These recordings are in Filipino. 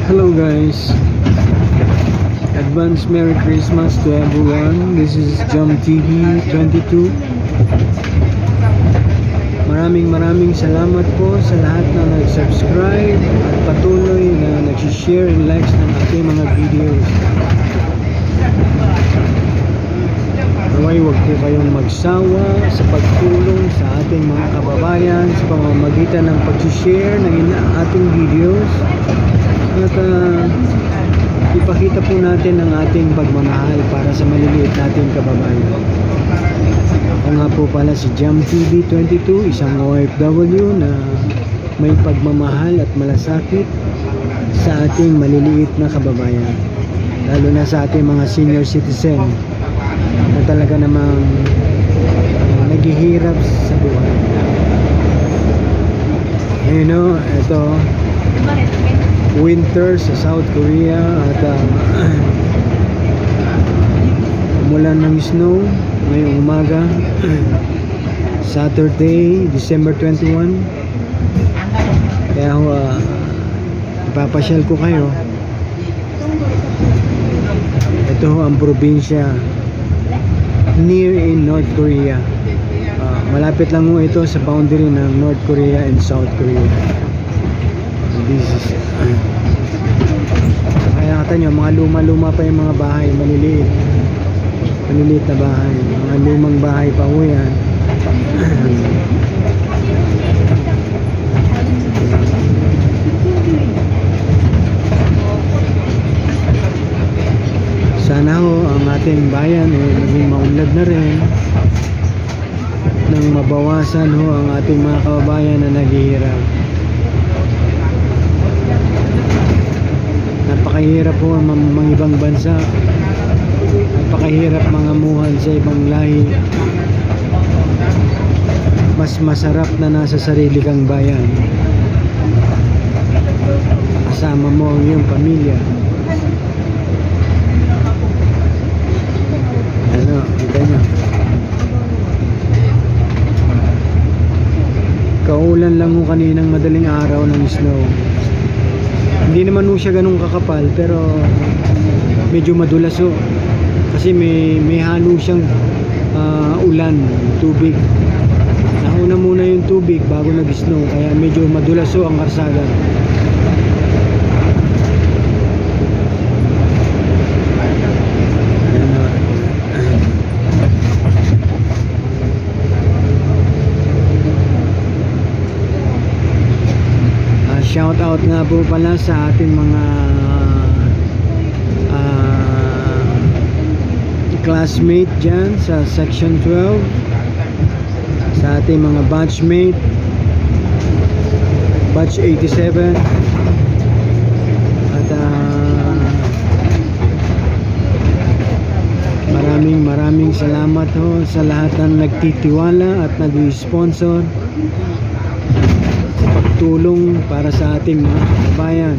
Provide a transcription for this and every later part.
Hello guys, advance Merry Christmas to everyone. This is Jump TV 22. Maraming salamat po sa lahat na nag-subscribe at patuloy na nag-share and likes ng ating mga videos. Naway huwag po kayong magsawa sa pagtulong sa ating mga kababayan sa pamamagitan ng pag-share ng ating videos. At ipakita po natin ang ating pagmamahal para sa maliliit nating kababayan. Ako nga po pala si Jam TV 22, isang OFW na may pagmamahal at malasakit sa ating maliliit na kababayan, lalo na sa ating mga senior citizen na talaga namang naghihirap sa buhay. Ito winter sa South Korea at umulan ng snow ngayong umaga. Saturday, December 21. Kaya ipapasyal ko kayo. Ito ang probinsya near in North Korea. Malapit lang ito sa boundary ng North Korea and South Korea. This is kaya kata nyo, mga luma pa yung mga bahay, maliliit na bahay, mga lumang bahay pa ho yan. Sana ho ang ating bayan maging maunlad na rin nang mabawasan ho ang ating mga kababayan na naghihirap. Napakahirap po ang mga ibang bansa, napakahirap mangamuhan sa ibang lahi. Mas masarap na nasa sarili kang bayan, kasama mo ang iyong pamilya. Kita nyo, kaulan lang ho kaninang madaling araw ng snow. Hindi naman ho siya ganun kakapal, pero medyo madulas ho. Kasi may halo siyang ulan, tubig. Nauna muna yung tubig bago nag-snow, kaya medyo madulas ho ang karsada. Shout out nga po pala sa ating mga classmate dyan sa section 12, sa ating mga batchmate, batch 87, at maraming salamat ho sa lahat ng nagtitiwala at nag-sponsor tulong para sa ating mga kababayan.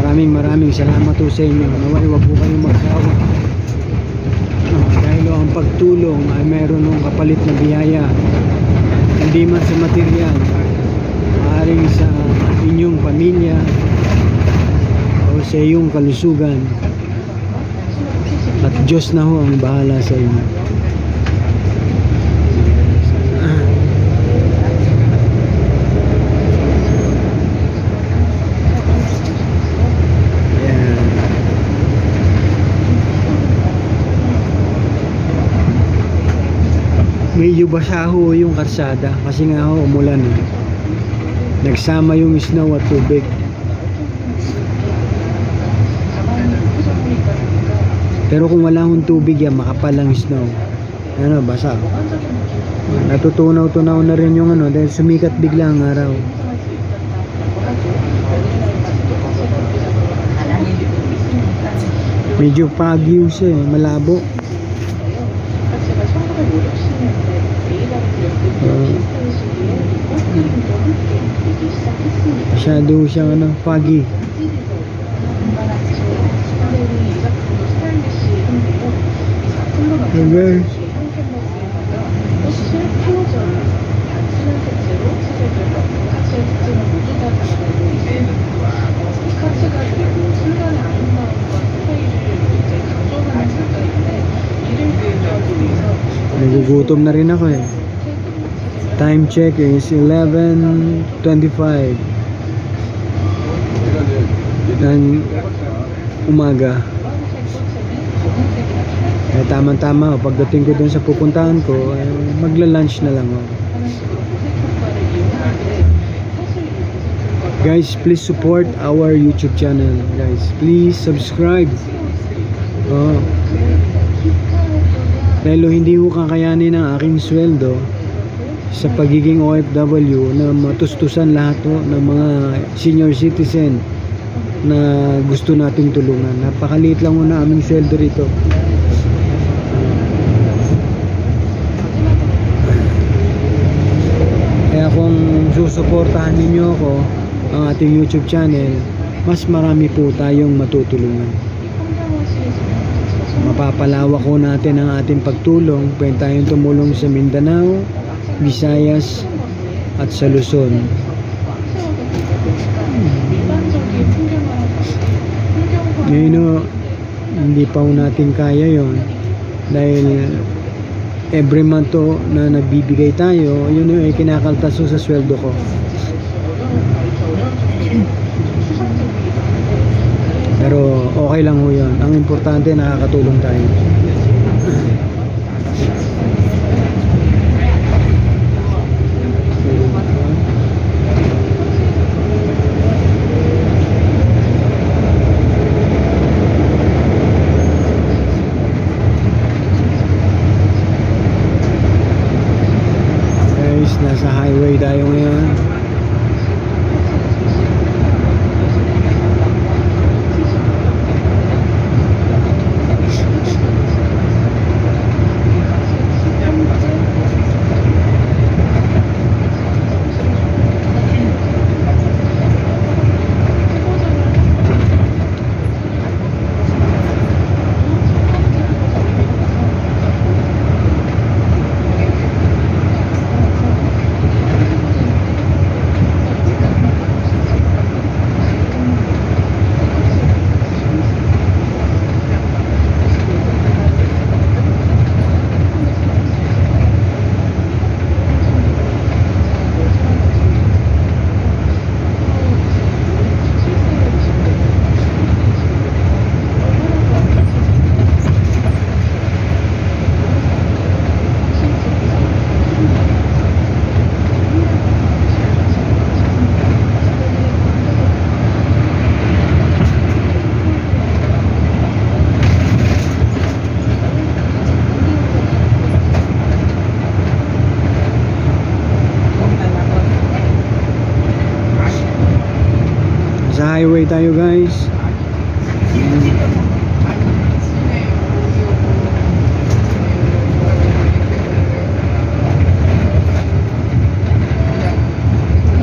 Maraming salamat po sa inyo. Naway huwag po kayong magsawa, dahil ang pagtulong ay meron ng kapalit na biyaya, hindi man sa material, maaaring sa inyong pamilya o sa iyong kalusugan, at Diyos na ho ang bahala sa inyo. Medyo basa ho yung karsada kasi nga ho umulan nagsama yung snow at tubig. Pero kung wala hong tubig yan, makapal ang snow, basa. Natutunaw na rin yung dahil sumikat bigla ang araw. Medyo foggy siya malabo. Masyado siyang foggy. Okay. Nagugutom na rin ako eh. Time check is 11:25 ng umaga. Eh, tama-tama, pagdating ko dun sa pupuntahan ko, magla-lunch na lang ako. Guys, please support our YouTube channel. Guys, please subscribe. Oh. Dahil hindi ko kakayanin ang aking sweldo sa pagiging OFW na matustusan lahat ng mga senior citizen na gusto nating tulungan. Napakaliit lang na aming sweldo rito. Kaya kung susuportahan ninyo ako, ang ating YouTube channel, mas marami po tayong matutulungan. Mapapalawak ko natin ang ating pagtulong. Pwede tayong tumulong sa Mindanao, Visayas at sa Luzon. Ngayon, hindi pa po natin kaya yon dahil every month na nagbibigay tayo, yun yung kinakaltas sa sweldo ko. Pero okay lang ho yun. Ang importante, nakakatulong tayo. Guys, nasa highway tayo ngayon. Sa highway tayo guys.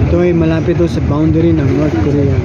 Ito ay malapit sa boundary ng North Korea.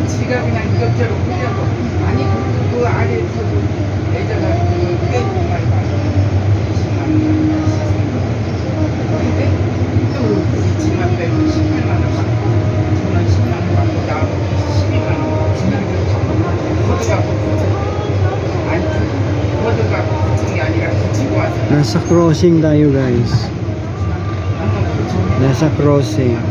지가 그냥 이것저것 하려고 아니 그 아래에서도 예전에 그 꽤 많이 받았어 20만 원 Nasa crossing tayo guys. Nasa crossing.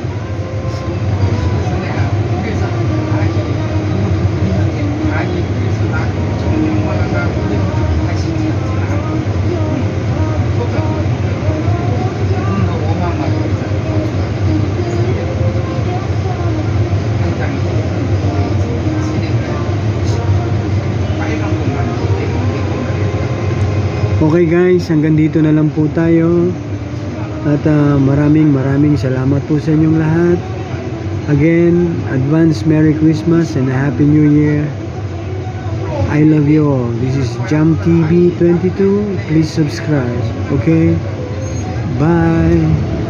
아니 그래서 나 정령만 하고 다시 지나가고 눈도 어마어마하게 한장 빨간 것만 Okay guys, hanggang dito na lang po tayo. At maraming salamat po sa inyong lahat. Again, advance Merry Christmas and a Happy New Year. I love you all. This is Jam TV 22. Please subscribe. Okay? Bye.